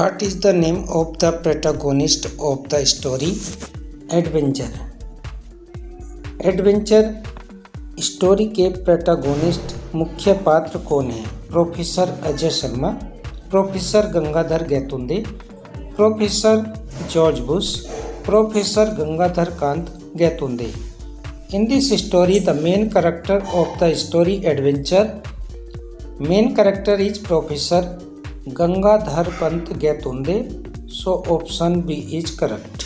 What is the name of the protagonist of the story Adventure? Adventure story के protagonist मुख्य पात्र कौन है? Professor Ajay Sharma, professor Gangadhar Gaitonde, professor George Bush, professor Gangadhar Kant Gaitonde. In this story, the main character of the story Adventure, main character is Professor Gangadhar Pant Gaitunde, so option B is correct.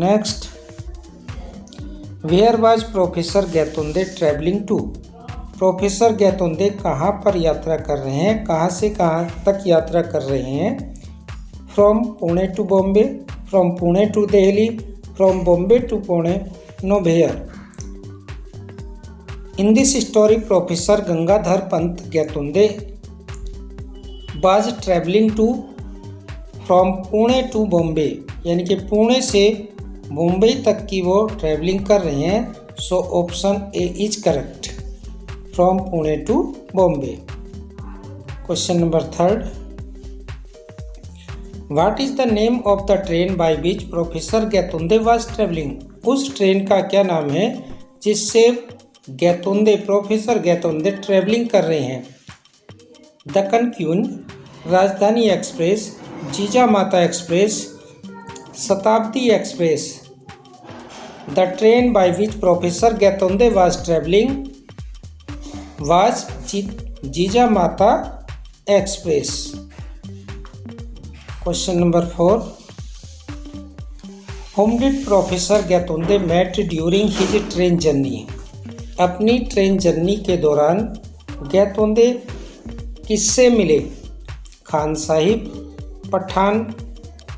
Next, where was Professor Gaitunde traveling to? Professor Gaitonde कहाँ पर यात्रा कर रहे हैं? कहाँ से कहाँ तक यात्रा कर रहे हैं? From Pune to Bombay, from Pune to Delhi, from Bombay to Pune, no where. In this story, Professor Gangadhar Pant Gaitunde was traveling to from Pune to Bombay, यानी कि पुणे से मुंबई तक की वो ट्रैवलिंग कर रहे हैं. So option A is correct, from Pune to Bombay. Question number 3. What is the name of the train by which professor Gaitonde was travelling? उस ट्रेन का क्या नाम है जिससे प्रोफेसर गैतुंडे ट्रैवलिंग कर रहे हैं? दक्कन क्वीन, राजधानी एक्सप्रेस, जीजा Mata express, Shatabdi express. The train by which professor Gaitonde was travelling was Jija Mata express. Question number 4. Whom did Professor Gaitunde met during his train journey? अपनी ट्रेन जर्नी के दौरान गैतुंडे किससे मिले? Khan Sahib, Pathan,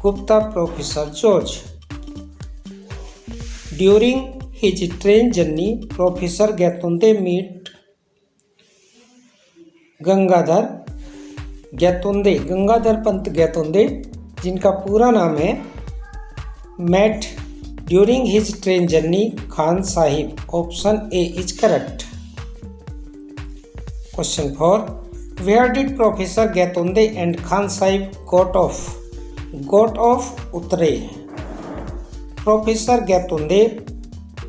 Gupta, professor George. During his train journey professor Gaitonde meet Gangadhar Pant Gaitonde, जिनका पूरा नाम है, met during his train journey Khan Sahib. Option A is correct. Question 4. Where did Professor Gaitunde and Khan Sahib got off? Got off उतरे. Professor गैतुंडे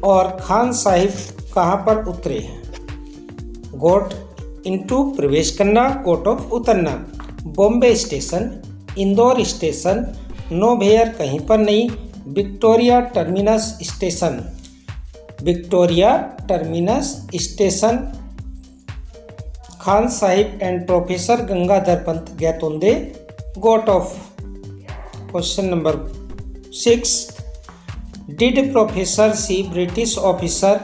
और खान साहिब कहाँ पर उतरे? गोट into प्रवेश करना, गोट ऑफ उतरना. Bombay station, Indore station, nowhere कहीं पर नहीं, Victoria Terminus station. Victoria Terminus station. Khan Sahib and professor Gangadhar Pant Gaitonde got off. Question number 6. Did professor see British officer,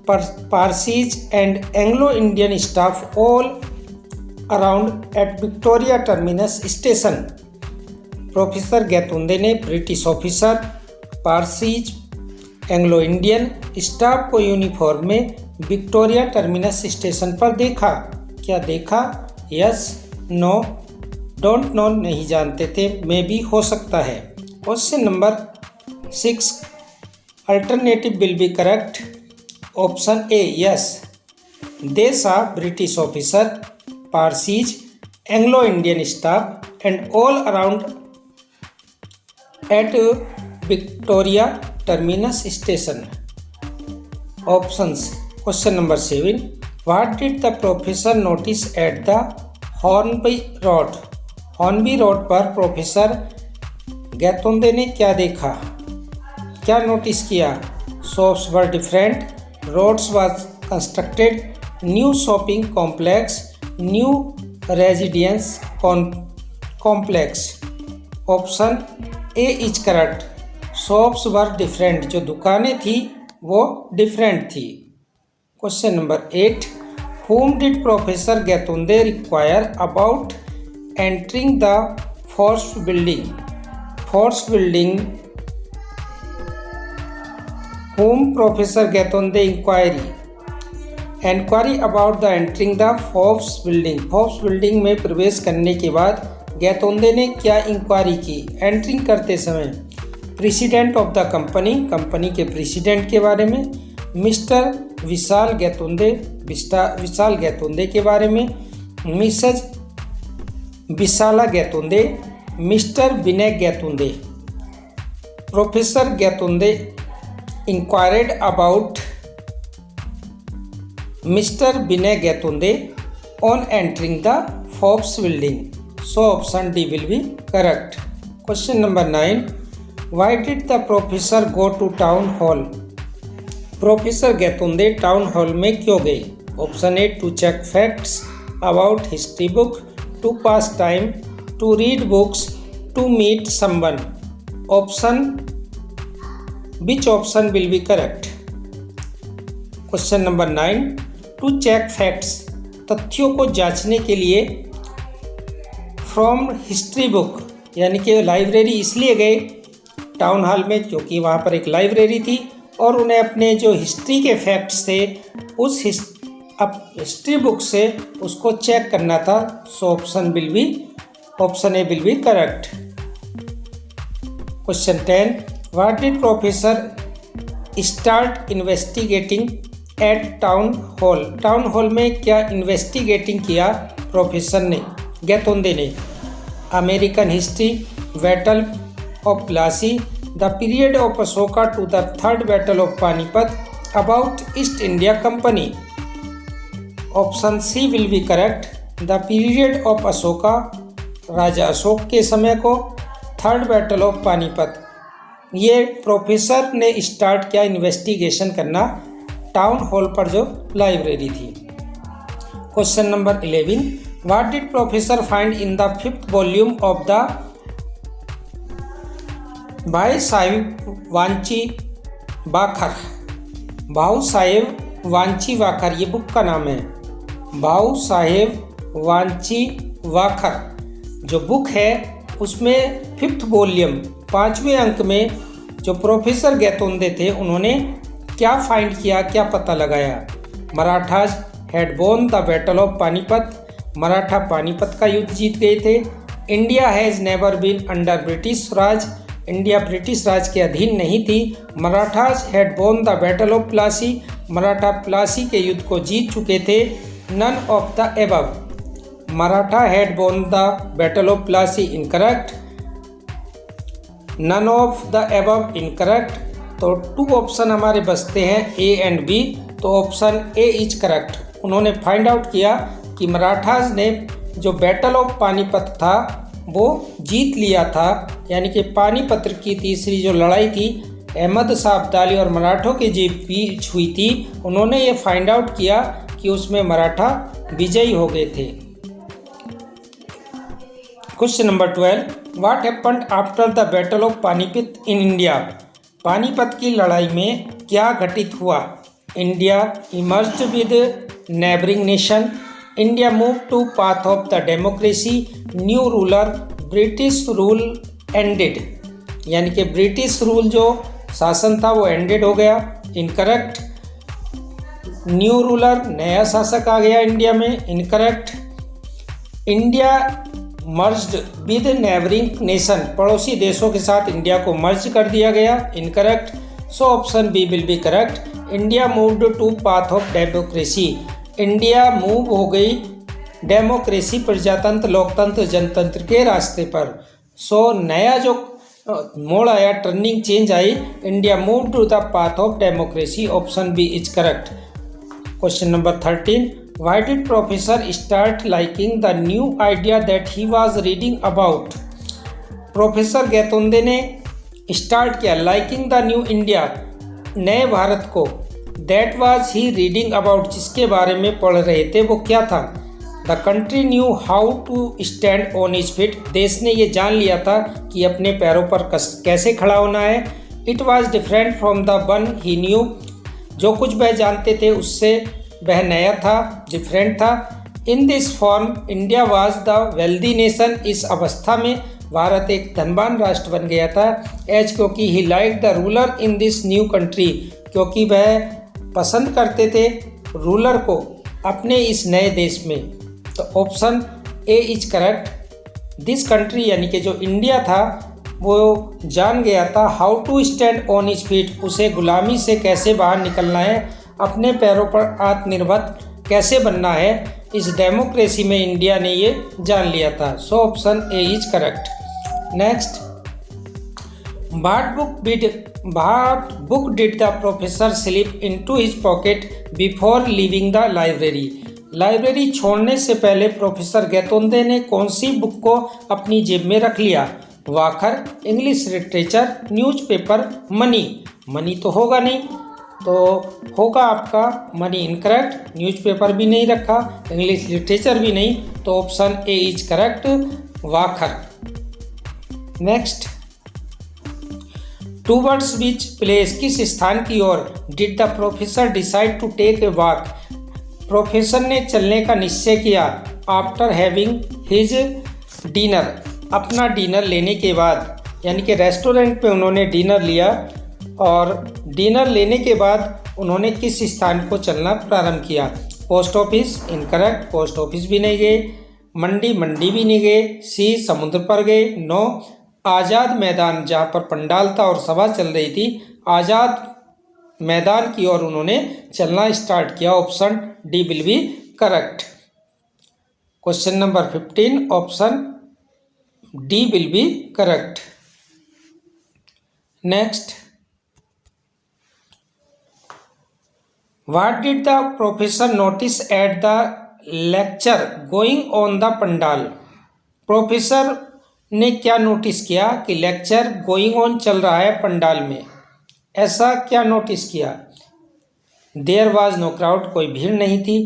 Parsis and Anglo Indian staff all around at Victoria Terminus station? Professor Gaitonde ने British officer, Parsis, Anglo Indian staff को uniform में Victoria Terminus station पर देखा. क्या देखा? Yes, no, don't know नहीं जानते थे, मे बी हो सकता है. Question number 6. Alternative will be correct. Option A yes. They saw British officer, Parsis, Anglo Indian staff and all around at Victoria Terminus Station. Options. Question number 7. What did the professor notice at the Hornby Road? Hornby Road पर professor Gaitonde ने क्या देखा, क्या notice किया? Shops were different, roads was constructed, new shopping complex, new residence complex. Option A is correct. Shops were different, जो दुकानें थी वो डिफरेंट थी. Question number 8. whom did professor Gaitonde require about entering the force building? Force building. whom professor Gaitonde inquiry about the entering the force building. Force building में प्रवेश करने के बाद गैतुंडे ने क्या इंक्वायरी की? एंट्रिंग करते समय प्रेसिडेंट ऑफ द कंपनी के प्रेसिडेंट के बारे में, मिस्टर विशाल गैतुंडे के बारे में, Vishala Gaitonde, mister Vinay Gaitonde. Professor Gaitonde inquired about mister Vinay Gaitonde on entering the Forbes building. So option D will be correct. Question number 9, why did the professor go to town hall? Professor Gaitonde town hall में क्यों गए? Option A to check facts about history book, to pass time, to read books, to meet someone. Option which option will be correct? Question number 9, to check facts, तथ्यों को जांचने के लिए from history book यानी कि library इसलिए गए town hall में क्योंकि वहाँ पर एक लाइब्रेरी थी और उन्हें अपने जो हिस्ट्री के फैक्ट्स थे उस हिस्ट्री बुक से उसको चेक करना था। So option A will be correct. Question 10, what did professor start investigating at town hall? Town hall में क्या इन्वेस्टिगेटिंग किया प्रोफेसर गैतुंडे ने? American history, battle of Plassey, the period of Ashoka to the third battle of Panipat, about East India Company. Option C will be correct. The period of Ashoka, राजा अशोक के समय को, third battle of Panipat. ये professor ने स्टार्ट किया investigation करना town hall पर जो लाइब्रेरी थी। Question number 11, what did professor find in the 5th volume of the भाई साहिब वांची वाखर? भाऊ साहेब वांची वाखर ये बुक का नाम है। भाऊ साहेब वांची वाखर जो बुक है उसमें 5th वॉल्यूम 5वें अंक में जो प्रोफेसर गैतुंडे थे उन्होंने क्या फाइंड किया, क्या पता लगाया? Marathas had won the battle of Panipat, Maratha Panipat का युद्ध जीत गए थे। India has never been under British Raj, India British Raj के अधीन नहीं थी। Marathas had won the battle of Plassey, Maratha Plassey के युद्ध को जीत चुके थे। None of the above, Maratha had won the battle of Plassey incorrect. None of the above incorrect. तो 2 ऑप्शन हमारे बचते हैं ए एंड बी। तो ऑप्शन ए इज करेक्ट। उन्होंने फाइंड आउट किया कि मराठाज ने जो बैटल ऑफ पानीपत था वो जीत लिया था, यानी कि पानीपत की तीसरी जो लड़ाई थी अहमद शाह अब्दाली और मराठों के बीच हुई थी, उन्होंने ये फाइंड आउट किया कि उसमें मराठा विजयी हो गए थे। Question number 12, what happened after the battle of Panipat in India? Panipat की लड़ाई में क्या घटित हुआ? India emerged with neighbouring nation, India move to path of the democracy, new ruler, British rule ended, यानी कि ब्रिटिश रूल जो शासन था वो एंडेड हो गया, इनकरेक्ट। न्यू रूलर, नया शासक आ गया इंडिया में, incorrect. India merged with neighbouring nation, पड़ोसी देशों के साथ इंडिया को मर्ज कर दिया गया, incorrect. So option B will be correct. India moved to path of democracy, India move हो गई डेमोक्रेसी प्रजातंत्र लोकतंत्र जनतंत्र के रास्ते पर। सो नया जो मोड़ आया, टर्निंग चेंज आई, India move to the path of democracy. Option B is correct. Question number 13, why did professor start liking the new idea that he was reading about? Professor Gaitonde ने स्टार्ट किया लाइकिंग द न्यू इंडिया, नए भारत को, that was he reading about, जिसके बारे में पढ़ रहे थे वो क्या था? The country knew how to stand on his feet, देश ने ये जान लिया था कि अपने पैरों पर कैसे खड़ा होना है। It was different from the one he new, जो कुछ वह जानते थे उससे वह नया था, डिफरेंट था। In this form India was the wealthy nation, इस अवस्था में भारत एक धनवान राष्ट्र बन गया था। एज क्योंकि he like the ruler in this new country, क्योंकि वह पसंद करते थे रूलर को अपने इस नए देश में। तो option A is correct. This country यानी कि जो इंडिया था वो जान गया था how to stand on his feet, उसे गुलामी से कैसे बाहर निकलना है, अपने पैरों पर आत्मनिर्भर कैसे बनना है इस डेमोक्रेसी में इंडिया ने ये जान लिया था। So option A is correct. Next, what book did the professor slip into his pocket before leaving the library? Library छोड़ने से पहले प्रोफेसर गैतोंदे ने कौन सी बुक को अपनी जेब में रख लिया? वाखर, English literature, newspaper, money. Money तो होगा नहीं, तो होगा आपका मनी इनकरेक्ट। न्यूज़पेपर भी नहीं रखा, इंग्लिश लिटरेचर भी नहीं, तो ऑप्शन ए इज करेक्ट, वाखर। नेक्स्ट, टूवर्ड्स विच प्लेस, किस स्थान की ओर did the professor decide to take a walk? Professor ने चलने का निश्चय किया आफ्टर हैविंग हिज डिनर, अपना डिनर लेने के बाद, यानी कि रेस्टोरेंट पे उन्होंने डिनर लिया और डिनर लेने के बाद उन्होंने किस स्थान को चलना प्रारंभ किया? Post office incorrect, post office भी नहीं गए। मंडी, मंडी भी नहीं गए। सी, समुद्र पर गए। नो, आज़ाद मैदान, जहाँ पर पंडाल था और सभा चल रही थी, आज़ाद मैदान की ओर उन्होंने चलना स्टार्ट किया। Option D will be correct. Question number 15, option D will be correct. Next, what did the professor notice at the lecture going on the pandal? Professor ने क्या नोटिस किया कि लेक्चर गोइंग ऑन चल रहा है पंडाल में? ऐसा क्या नोटिस किया? देयर वाज नो क्राउड, कोई भीड़ नहीं थी।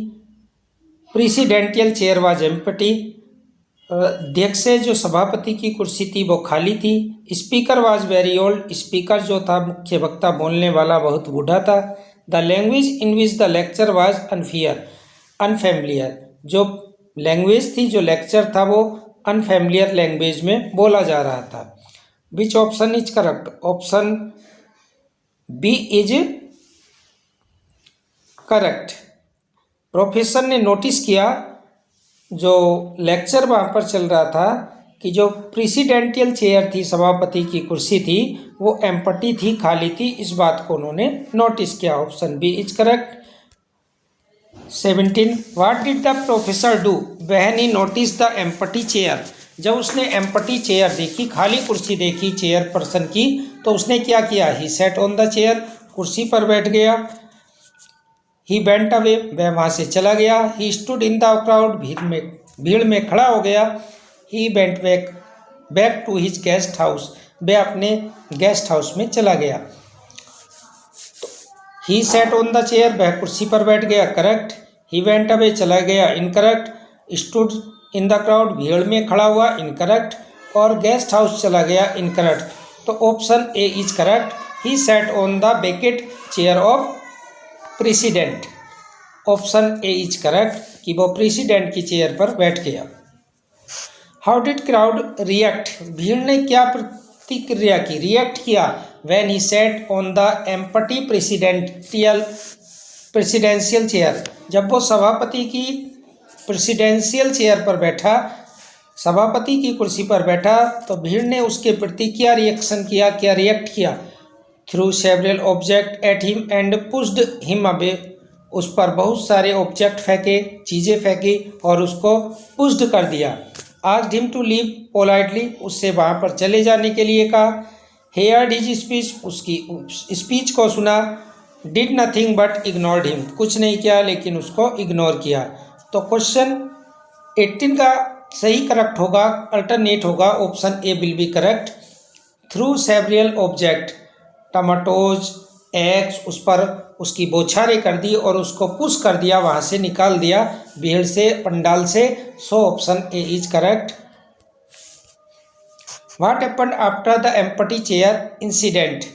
प्रेसिडेंटियल चेयर वाज एम्प्टी, अध्यक्ष से जो सभापति की कुर्सी थी वो खाली थी। Speaker was very old, speaker जो था मुख्य वक्ता बोलने वाला बहुत बूढ़ा था। The language in which the lecture was unfamiliar, जो लैंग्वेज थी, जो लेक्चर था वो अनफेमिलियर लैंग्वेज में बोला जा रहा था। Which option is correct? Option B is correct. Professor ने नोटिस किया, जो लेक्चर वहाँ पर चल रहा था, कि जो प्रेसिडेंटियल चेयर थी, सभापति की कुर्सी थी, वो एम्प्टी थी, खाली थी। इस बात को उन्होंने नोटिस किया। Option B is correct. 17, what did the professor do when he notice the empty chair? जब उसने एम्प्टी चेयर देखी, खाली कुर्सी देखी चेयर पर्सन की, तो उसने क्या किया? ही सेट ऑन द चेयर, कुर्सी पर बैठ गया। ही वेंट अवे, वह वहाँ से चला गया। He stood in the crowd, भीड़ में खड़ा हो गया। He went back to his guest house, वह अपने गेस्ट हाउस में चला गया। He sat on the chair, वह कुर्सी पर बैठ गया, करेक्ट। ही वेंट अवे, चला गया, incorrect. Stood in the crowd, भीड़ में खड़ा हुआ, इनकरेक्ट। और गेस्ट हाउस चला गया, इनकरेक्ट। तो option A is correct. He sat on the vacate chair of president. Option A is correct कि वो प्रेसिडेंट की चेयर पर बैठ गया। How did crowd react? भीड़ ने क्या प्रतिक्रिया की, रिएक्ट किया? When he sat on the empty presidential chair, जब वो सभापति की प्रेसिडेंशियल चेयर पर बैठा, सभापति की कुर्सी पर बैठा, तो भीड़ ने उसके प्रति क्या रिएक्शन किया, क्या रिएक्ट किया? Through several object at him and pushed him away, उस पर बहुत सारे ऑब्जेक्ट फेंके, चीज़ें फेंकी और उसको पुश्ड कर दिया। Asked him to leave politely, उससे वहाँ पर चले जाने के लिए कहा। हेयर्ड हिज स्पीच, उसकी स्पीच को सुना। Did nothing but ignored him, कुछ नहीं किया लेकिन उसको इग्नोर किया। तो क्वेश्चन 18 का सही करेक्ट होगा, अल्टरनेट होगा, option A will be correct. Through several object, tomatoes, eggs, उस पर उसकी बौछारें कर दी और उसको पुश कर दिया, वहाँ से निकाल दिया भीड़ से, पंडाल से। सो option A is correct. What happened after the empty chair incident?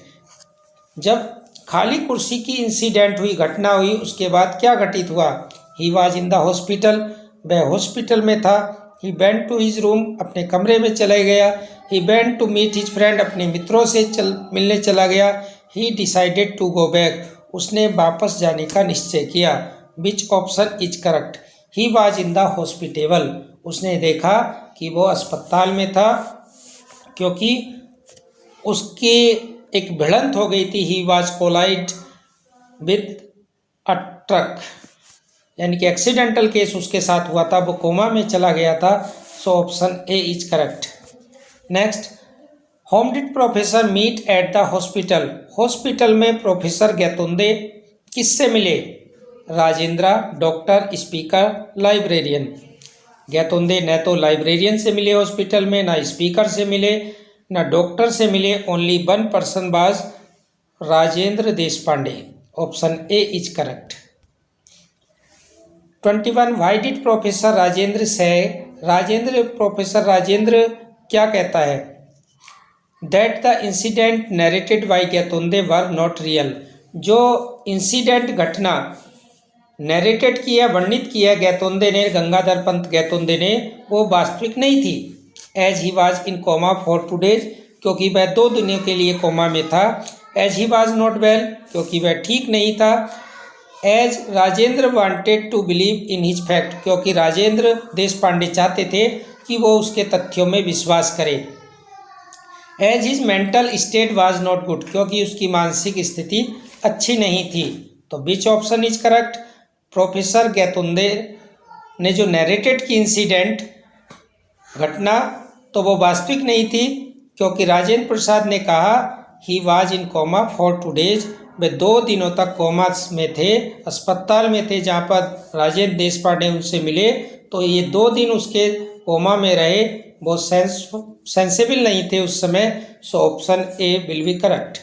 जब खाली कुर्सी की इंसिडेंट हुई, घटना हुई, उसके बाद क्या घटित हुआ? He was in the hospital, वह हॉस्पिटल में था। He went to his room, अपने कमरे में चले गया। He went to meet his friend, अपने मित्रों से मिलने चला गया। He decided to go back, उसने वापस जाने का निश्चय किया। Which option is correct? He was in the hospital, उसने देखा कि वो अस्पताल में था, क्योंकि उसकी एक भिड़ंत हो गई थी। He was collide with a truck, यानी कि एक्सीडेंटल केस उसके साथ हुआ था, वो कोमा में चला गया था। So option A is correct. Next, whom did professor meet at the hospital. Hospital में प्रोफेसर गैतुंदे किससे मिले? Rajendra, doctor, speaker, librarian. Gaitonde न तो लाइब्रेरियन से मिले हॉस्पिटल में, ना स्पीकर से मिले, ना डॉक्टर से मिले। Only one person was Rajendra Deshpande. Option A is correct. 21, why did professor Rajendra से, प्रोफेसर राजेंद्र क्या कहता है? That the incident narrated by Gaitonde were not real. जो इंसिडेंट घटना नरेटेड किया, वर्णित किया गैतुंदे ने, गंगाधर पंत गैतुंदे ने, वो वास्तविक नहीं थी। As he was in coma for 2 days, क्योंकि वह 2 दिनों के लिए कोमा में था। As he was not well, क्योंकि वह ठीक नहीं था। As Rajendra wanted to believe in his fact, क्योंकि राजेंद्र देशपांडे चाहते थे कि वो उसके तथ्यों में विश्वास करे। As his mental state was not good, क्योंकि उसकी मानसिक स्थिति अच्छी नहीं थी। तो which option is correct? Professor Gaitonde ने जो नरेटेड की इंसिडेंट घटना, तो वो वास्तविक नहीं थी, क्योंकि राजेंद्र प्रसाद ने कहा he was in coma for 2 days, वे 2 दिनों तक कोमा में थे, अस्पताल में थे, जहाँ पर राजेंद्र देशपांडे उनसे मिले। तो ये 2 दिन उसके कोमा में रहे, वो सेंसिबल नहीं थे उस समय। सो option A will be correct.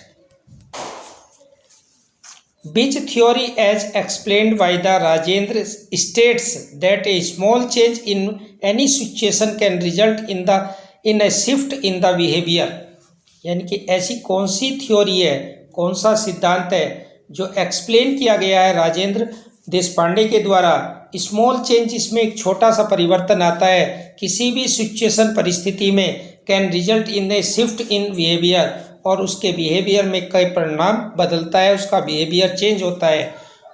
Which theory as explained by the Rajendra states that a small change in any situation can result in a shift in the behavior। यानी कि ऐसी कौन सी थ्योरी है, कौन सा सिद्धांत है जो एक्सप्लेन किया गया है राजेंद्र देशपांडे के द्वारा। स्मॉल चेंज, इसमें एक छोटा सा परिवर्तन आता है किसी भी सिचुएशन, परिस्थिति में, can result in A shift in behaviour, और उसके बिहेवियर में कई परिणाम बदलता है, उसका बिहेवियर चेंज होता है।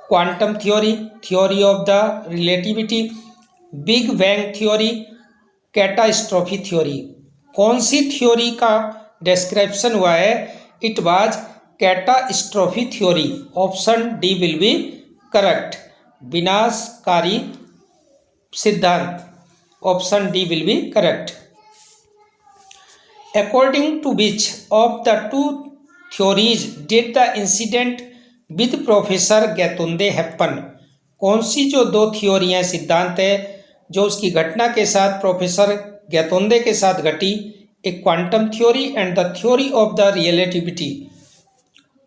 Quantum theory, theory of the relativity, big bang theory, catastrophe theory. कौन सी थ्योरी का डिस्क्रिप्शन हुआ है? It was catastrophe theory. Option D will be correct. विनाशकारी सिद्धांत, option D will be correct. According to which of the 2 theories did the incident with Professor Gaitonde happen? कौन सी जो 2 थ्योरियाँ, सिद्धांत है जो उसकी घटना के साथ प्रोफेसर गैतोंदे के साथ घटी? एक quantum theory and the theory of the relativity.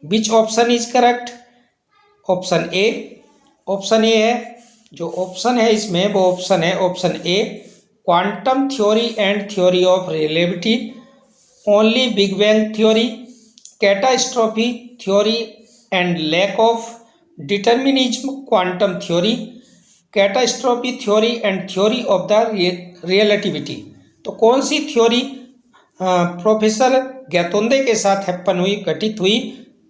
Which option is correct? Option A. Option A है, जो ऑप्शन है इसमें वो ऑप्शन है option A, quantum theory and theory of relativity, only big bang theory, catastrophe theory and lack of determinism quantum theory, catastrophe theory and theory of the relativity. तो कौन सी theory professor गैतोंदे के साथ happen हुई, घटित हुई?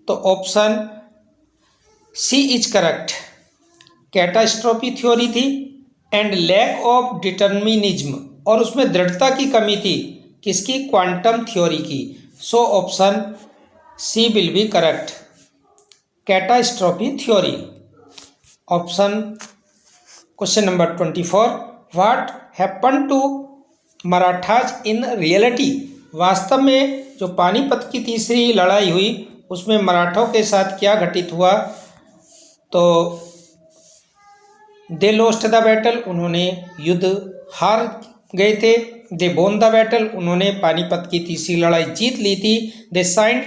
तो option C is correct. Catastrophe theory थी and lack of determinism, और उसमें दृढ़ता की कमी थी। किसकी? क्वांटम थ्योरी की। So option C will be correct, catastrophe theory. Option question number 24, what happen to Marathas in reality. वास्तव में जो पानीपत की तीसरी लड़ाई हुई उसमें मराठों के साथ क्या घटित हुआ? तो दे लोस्ट द बैटल, उन्होंने युद्ध हार गए थे। दे बोन द बैटल, उन्होंने पानीपत की तीसरी लड़ाई जीत ली थी। दे साइंड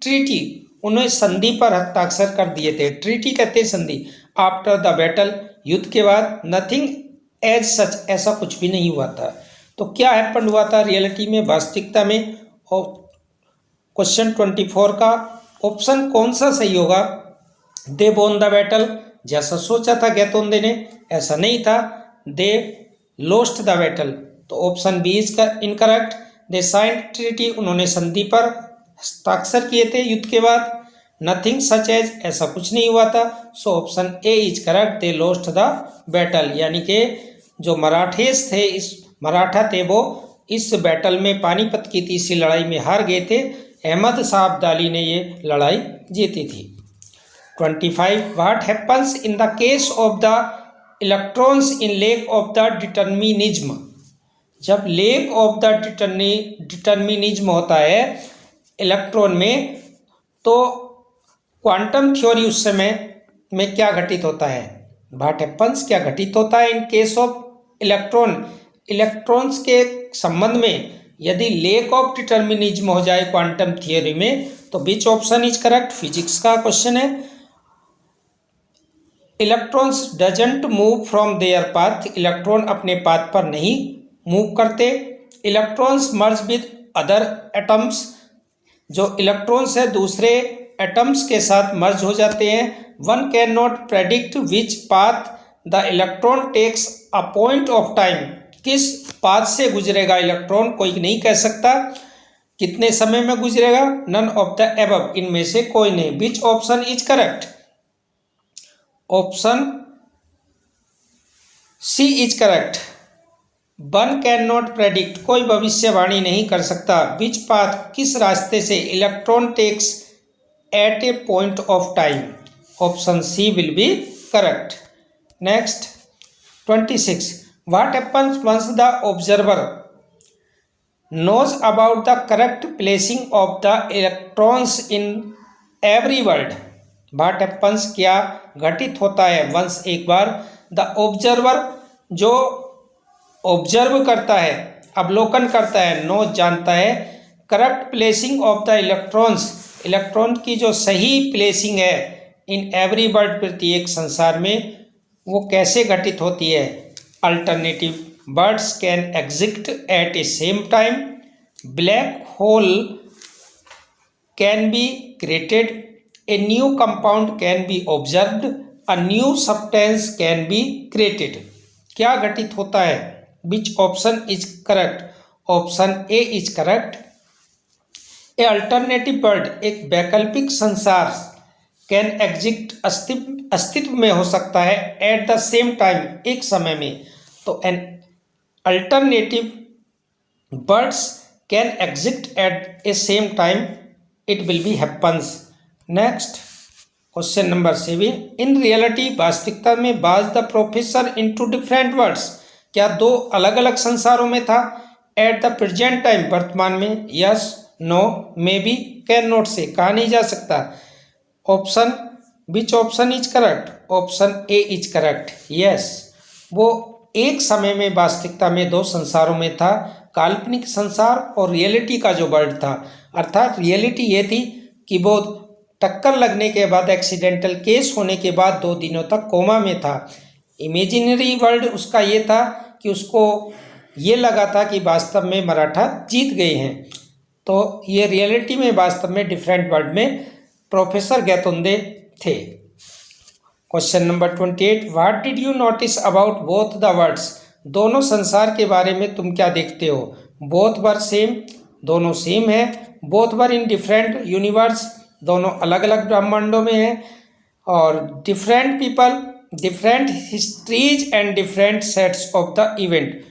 ट्रीटी, उन्होंने संधि पर हस्ताक्षर कर दिए थे। ट्रीटी कहते संधि। आफ्टर द बैटल, युद्ध के बाद, नथिंग एज सच, ऐसा कुछ भी नहीं हुआ था। तो क्या हैपन हुआ था रियलिटी में, वास्तविकता में? और क्वेश्चन 24 का ऑप्शन कौन सा सही होगा? दे बोन द बैटल, जैसा सोचा था गैतोंदे ने, ऐसा नहीं था। दे लोस्ट द बैटल, तो option B is incorrect. They signed treaty, उन्होंने संधि पर हस्ताक्षर किए थे युद्ध के बाद। नथिंग सच एज, ऐसा कुछ नहीं हुआ था। So option A is correct, they lost the battle. यानी कि जो मराठेस थे, इस मराठा थे, वो इस बैटल में, पानीपत की तीसरी लड़ाई में हार गए थे। अहमद शाह अब्दाली ने ये लड़ाई जीती थी। 25, what happens in the case of the electrons in lack of the determinism. जब लैक ऑफ द डिटर्मिनिज्म होता है इलेक्ट्रॉन में, तो क्वांटम थ्योरी उस समय में क्या घटित होता है, व्हाट हैपेंस, क्या घटित होता है इन केस ऑफ इलेक्ट्रॉन्स के संबंध में यदि लैक ऑफ डिटर्मिनिज्म हो जाए क्वांटम थ्योरी में, तो which option is correct, physics का क्वेश्चन है। Electrons doesn't move from their path, electron अपने पाथ पर नहीं मूव करते। Electrons merge with other atoms, जो इलेक्ट्रॉन्स है दूसरे एटम्स के साथ मर्ज हो जाते हैं। One can not predict which path the electron takes a point of time, किस पाथ से गुजरेगा इलेक्ट्रॉन कोई नहीं कह सकता, कितने समय में गुजरेगा। नन ऑफ द एबव, इनमें से कोई नहीं। Which option is correct, option C is correct. One can not predict, कोई भविष्यवाणी नहीं कर सकता। विच पाथ, किस रास्ते से electron takes at a point of time, option C will be correct. Next 26, what happens once the observer knows about the correct placing of the electrons in every world। What happens, क्या घटित होता है once, एक बार, the observer, जो observe करता है, अवलोकन करता है, नो जानता है, correct placing of the electrons, electron की जो सही प्लेसिंग है इन एवरी वर्ल्ड, प्रत्येक संसार में, वो कैसे घटित होती है। Alternative birds can exist at a same time, black hole can be created, a new compound can be observed, a new substance can be created। क्या घटित होता है, which option is correct, option A is correct। a alternative world, एक वैकल्पिक संसार, can exist, अस्तित्व में हो सकता है, at the same time, एक समय में, तो an alternative birds can exist at a same time, it will be happens। next question number 7, in reality, वास्तविकता में, was the professor into different worlds, क्या दो अलग अलग संसारों में था। at the present time, वर्तमान में, yes, no, maybe, can not से, कहा नहीं जा सकता। Option, which option is correct, option A is correct, yes, वो एक समय में वास्तविकता में दो संसारों में था, काल्पनिक संसार और रियलिटी का जो वर्ल्ड था। अर्थात रियलिटी ये थी कि वो टक्कर लगने के बाद, एक्सीडेंटल केस होने के बाद 2 दिनों तक कोमा में था। इमेजिनरी वर्ल्ड उसका ये था कि उसको ये लगा था कि वास्तव में मराठा जीत गए हैं। तो ये रियलिटी में वास्तव में डिफरेंट वर्ल्ड में प्रोफेसर गैतुंडे थे। Question number 28, what did you notice about both the worlds, दोनों संसार के बारे में तुम क्या देखते हो। बोथ वर सेम, दोनों सेम है। Both were in different universe, दोनों अलग अलग ब्रह्मांडों में हैं। और different people, different histories and different sets of the event,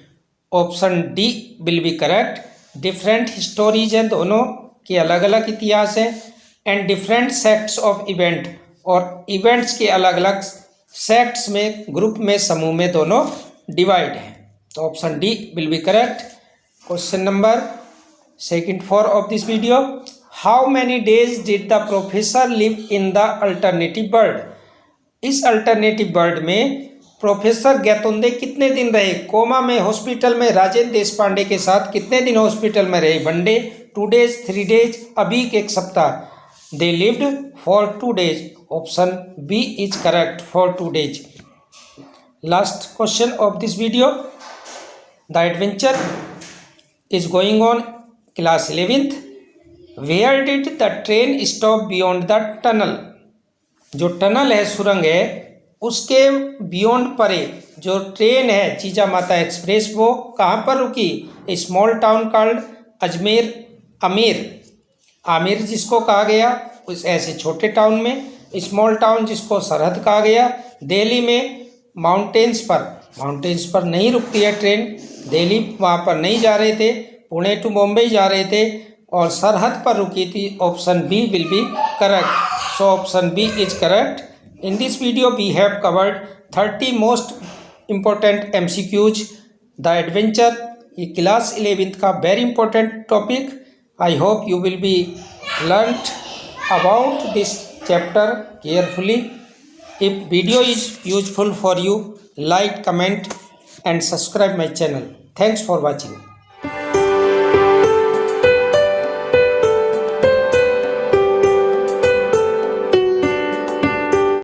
option D will be correct. Different histories हैं, दोनों के अलग अलग इतिहास हैं। And different sets of event, और इवेंट्स के अलग अलग सेट्स में, ग्रुप में, समूह में दोनों डिवाइड हैं। तो option D will be correct. Question number 4 of this video, how many days did the professor live in the alternative world, इस अल्टरनेटिव वर्ल्ड में प्रोफेसर गैतुंडे कितने दिन रहे। कोमा में, हॉस्पिटल में राजेंद्र देशपांडे के साथ कितने दिन हॉस्पिटल में रहे। 1 डे, 2 डेज, 3 डेज, अभी के 1 सप्ताह। They lived for 2 days, option B is correct, for 2 days. Last question of this video, the adventure is going on class 11th, where did the train stop beyond the tunnel, जो tunnel है, सुरंग है, उसके beyond परे जो train है जीजा Mata express, वो कहाँ पर रुकी। A small town called Ajmer, Aamir जिसको कहा गया, उस ऐसे छोटे टाउन में। स्मॉल टाउन जिसको सरहद कहा गया। दिल्ली में माउंटेन्स पर नहीं रुकती है ट्रेन, दिल्ली वहाँ पर नहीं जा रहे थे, पुणे टू मुंबई जा रहे थे, और सरहद पर रुकी थी। Option B will be correct, so option B is correct. In this video we have covered 30 most important MCQs। The adventure, ये क्लास 11th का very important topic. I hope you will be learnt about this chapter carefully. If video is useful for you, like, comment and subscribe my channel. Thanks for watching.